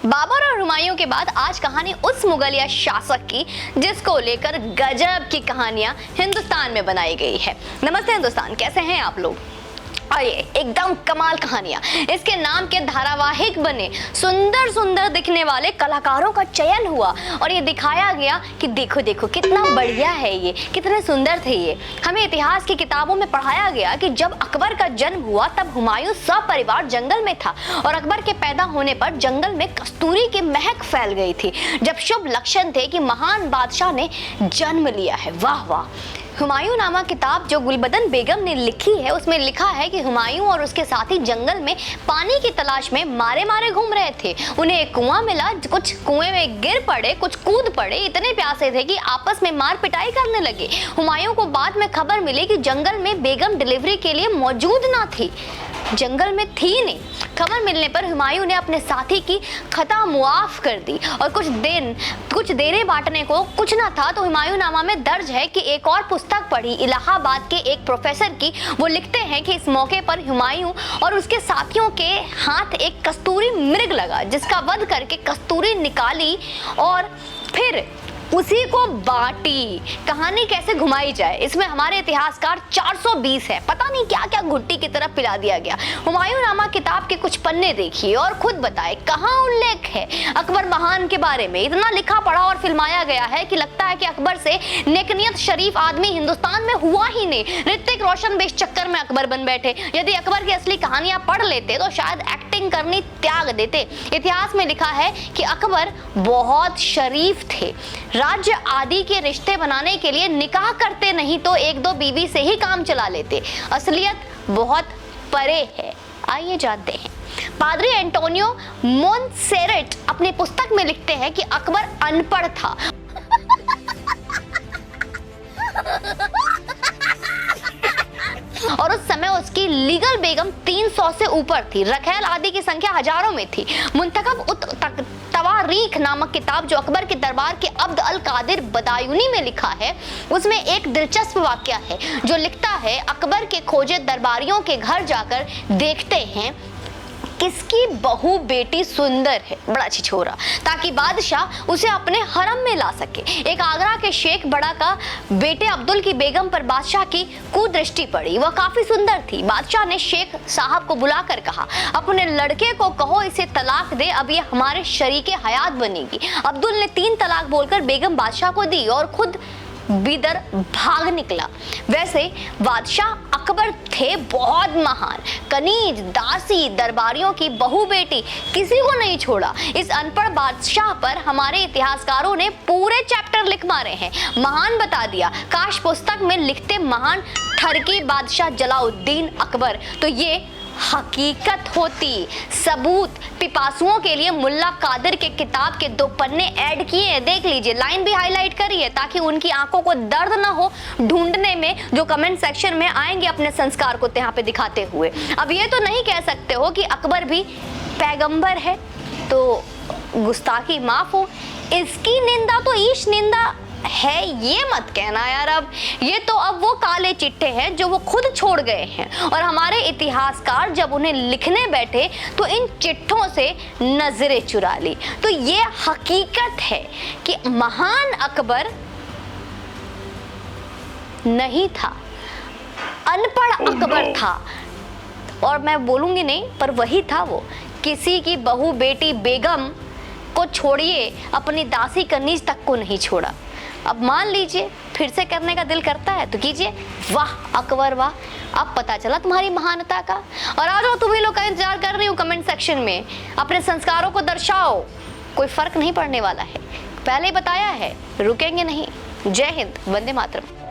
बाबर और हुमायूं के बाद आज कहानी उस मुगलिया शासक की जिसको लेकर गजब की कहानियां हिंदुस्तान में बनाई गई है। नमस्ते हिंदुस्तान, कैसे हैं आप लोग? आइए, एकदम कमाल कहानियां। इसके नाम के धारावाहिक बने, सुंदर सुंदर दिखने वाले कलाकारों का चयन हुआ और ये दिखाया गया कि देखो देखो कितना बढ़िया है, ये कितने सुंदर थे। ये हमें इतिहास की किताबों में पढ़ाया गया कि जब अकबर का जन्म हुआ तब हुमायूं सपरिवार जंगल में था और अकबर के पैदा होने पर जंगल में कस्तूरी की महक फैल गई थी। जब शुभ लक्षण थे कि महान बादशाह ने जन्म लिया है। वाह वाह। हुमायूं नामा किताब जो गुलबदन बेगम ने लिखी है, उसमें लिखा है कि हुमायूं और उसके साथी जंगल में पानी की तलाश में मारे मारे घूम रहे थे। उन्हें एक कुआं मिला, कुछ कुएं में गिर पड़े, कुछ कूद पड़े, इतने प्यासे थे कि आपस में मार पिटाई करने लगे। हुमायूं को बाद में खबर मिली कि जंगल में बेगम डिलीवरी के लिए मौजूद ना थी, जंगल में थी नहीं। खबर मिलने पर हुमायूं ने अपने साथी की खता मुआफ कर दी और कुछ देरे बांटने को कुछ ना था तो हुमायूं नामा में दर्ज है कि एक और पुस्तक पढ़ी इलाहाबाद के एक प्रोफेसर की। वो लिखते हैं कि इस मौके पर हुमायूं और उसके साथियों के हाथ एक कस्तूरी मृग लगा, जिसका वध करके कस्तूरी निकाली और फिर उसी को बांटी। कहानी कैसे घुमाई जाए, इसमें हमारे इतिहासकार 420 है, पता नहीं क्या क्या घुट्टी की तरफ पिला दिया गया। हुमायूं नामा किताब के कुछ पन्ने देखिए और खुद बताए कहाँ उल्लेख है अकबर महान के बारे में। इतना लिखा पढ़ा और फिल्माया गया है कि लगता है कि अकबर से नेकनियत शरीफ आदमी हिंदुस्तान में हुआ ही नहीं। ऋतिक रोशन बेश चक्कर में अकबर बन बैठे। यदि अकबर की असली कहानियां पढ़ लेते तो शायद एक्टिंग करनी त्याग देते। इतिहास में लिखा है कि अकबर बहुत शरीफ थे, राज्य आदि के रिश्ते बनाने के लिए निकाह करते नहीं तो एक दो बीवी से ही काम चला लेते। असलियत बहुत परे है, आइए जानते हैं। पादरी एंटोनियो मोंसेरेट अपनी पुस्तक में लिखते हैं कि अकबर अनपढ़ था और उस समय उसकी लीगल बेगम 300 से ऊपर थी। रखैल आदि की संख्या हजारों में थी। मुंतखब तवारीख नामक किताब जो अकबर के दरबार के अब्द अल कादिर बदायूनी में लिखा है, उसमें एक दिलचस्प वाकया है जो लिखता है अकबर के खोजे दरबारियों के घर जाकर देखते हैं किसकी बहू बेटी सुंदर है, बड़ा छिछोरा, ताकि बादशाह उसे अपने हरम में ला सके। एक आगरा के शेख बड़ा का बेटे अब्दुल की बेगम पर बादशाह की कुदृष्टि पड़ी। वह काफी सुंदर थी। बादशाह ने शेख साहब को बुलाकर कहा, अपने लड़के को कहो इसे तलाक दे, अब ये हमारे शरीके हयात बनेगी। अब्दुल ने 3 तलाक बोलकर बेगम बादशाह को दी और खुद बिदर भाग निकला। वैसे बादशाह अकबर थे बहुत महान। कनीज, दासी, दरबारियों की बहू बेटी किसी को नहीं छोड़ा। इस अनपढ़ बादशाह पर हमारे इतिहासकारों ने पूरे चैप्टर लिख मारे हैं, महान बता दिया। काश पुस्तक में लिखते महान ठरकी बादशाह जलाउद्दीन अकबर, तो ये हकीकत होती। सबूत पिपासुओं के लिए मुल्ला कादिर के किताब के 2 पन्ने ऐड किए हैं, देख लीजिए। लाइन भी हाईलाइट करी है ताकि उनकी आंखों को दर्द ना हो ढूंढने में, जो कमेंट सेक्शन में आएंगे अपने संस्कार को यहाँ पे दिखाते हुए। अब ये तो नहीं कह सकते हो कि अकबर भी पैगंबर है तो गुस्ताखी माफ हो। इसकी निंदा तो ईश निंदा है, ये मत कहना यार। अब ये तो अब वो काले चिट्ठे हैं जो वो खुद छोड़ गए हैं और हमारे इतिहासकार जब उन्हें लिखने बैठे तो इन चिट्ठों से नजरें चुरा ली। तो ये हकीकत है कि महान अकबर नहीं था, अनपढ़ अकबर था। और मैं बोलूंगी नहीं, पर वही था वो। किसी की बहू बेटी बेगम को छोड़िए, अपनी दासी कनीज तक को नहीं छोड़ा। अब मान लीजिए फिर से करने का दिल करता है तो कीजिए। वाह अकबर वाह, अब पता चला तुम्हारी महानता का। और आ जाओ, तुम्ही लोग का इंतजार कर रही हूँ कमेंट सेक्शन में। अपने संस्कारों को दर्शाओ, कोई फर्क नहीं पड़ने वाला है, पहले ही बताया है, रुकेंगे नहीं। जय हिंद, वंदे मातरम।